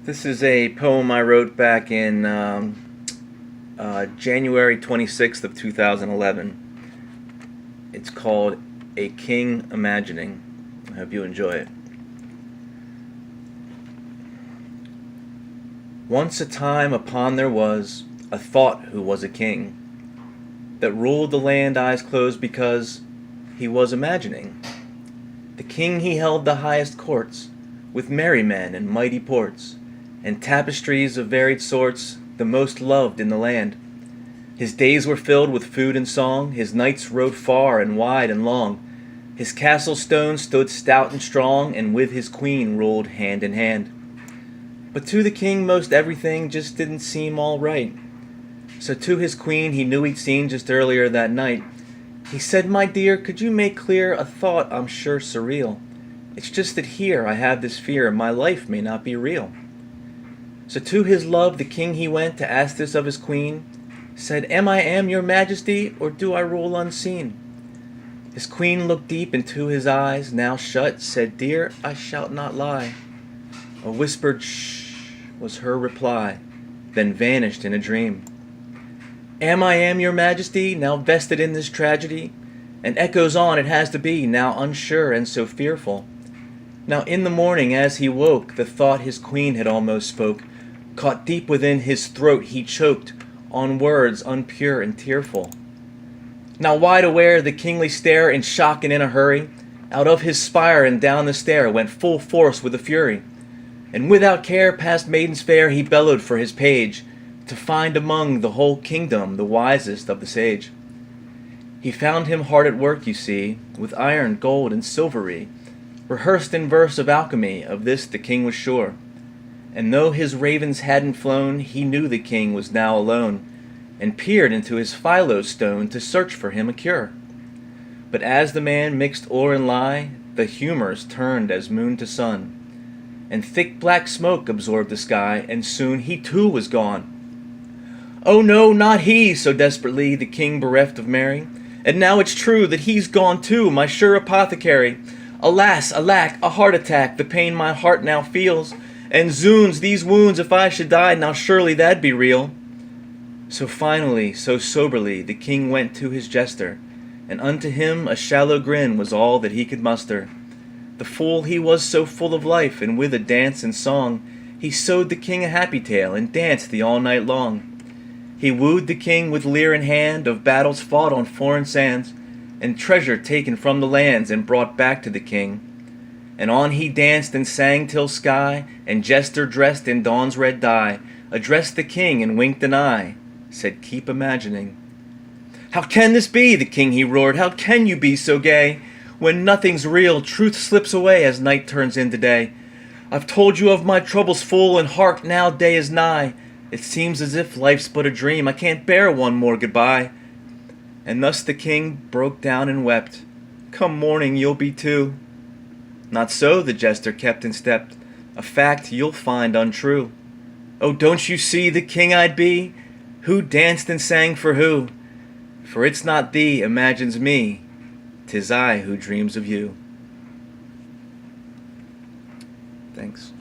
This is a poem I wrote back in January 26th of 2011. It's called A King Imagining. I hope you enjoy it. Once a time upon there was a thought who was a king that ruled the land eyes closed because he was imagining. The king he held the highest courts with merry men and mighty ports and tapestries of varied sorts, the most loved in the land. His days were filled with food and song, his nights rode far and wide and long. His castle stone stood stout and strong, and with his queen ruled hand in hand. But to the king most everything just didn't seem all right. So to his queen he knew he'd seen just earlier that night, he said, "My dear, could you make clear a thought I'm sure surreal? It's just that here I have this fear my life may not be real." So to his love the king he went to ask this of his queen, said, am your majesty, or do I rule unseen?" His queen looked deep into his eyes, now shut, said, "Dear, I shall not lie." A whispered "shh" was her reply, then vanished in a dream. Am your majesty, now vested in this tragedy? And echoes on it has to be, now unsure and so fearful. Now in the morning as he woke, the thought his queen had almost spoke caught deep within his throat, he choked on words unpure and tearful. Now wide aware the kingly stare, in shock and in a hurry, out of his spire and down the stair went full force with a fury. And without care past maidens fair he bellowed for his page, to find among the whole kingdom the wisest of the sage. He found him hard at work, you see, with iron, gold, and silvery, rehearsed in verse of alchemy, of this the king was sure. And though his ravens hadn't flown, he knew the king was now alone, and peered into his philo stone to search for him a cure. But as the man mixed ore and lye, the humors turned as moon to sun, and thick black smoke absorbed the sky, and soon he too was gone. "Oh no, not he!" so desperately the king bereft of Mary. "And now it's true that he's gone too, my sure apothecary. Alas, alack, a heart attack, the pain my heart now feels. And zoons, these wounds, if I should die, now surely that'd be real." So finally, so soberly, the king went to his jester, and unto him a shallow grin was all that he could muster. The fool he was so full of life, and with a dance and song, he sewed the king a happy tale, and danced the all night long. He wooed the king with lyre in hand, of battles fought on foreign sands, and treasure taken from the lands, and brought back to the king. And on he danced and sang till sky, and jester dressed in dawn's red dye, addressed the king and winked an eye, said, "Keep imagining." "How can this be?" the king he roared. "How can you be so gay? When nothing's real, truth slips away as night turns into day. I've told you of my troubles full, and hark, now day is nigh. It seems as if life's but a dream, I can't bear one more goodbye." And thus the king broke down and wept, "Come morning you'll be too." "Not so," the jester kept and stepped, "a fact you'll find untrue. Oh, don't you see the king I'd be? Who danced and sang for who? For it's not thee imagines me, 'tis I who dreams of you." Thanks.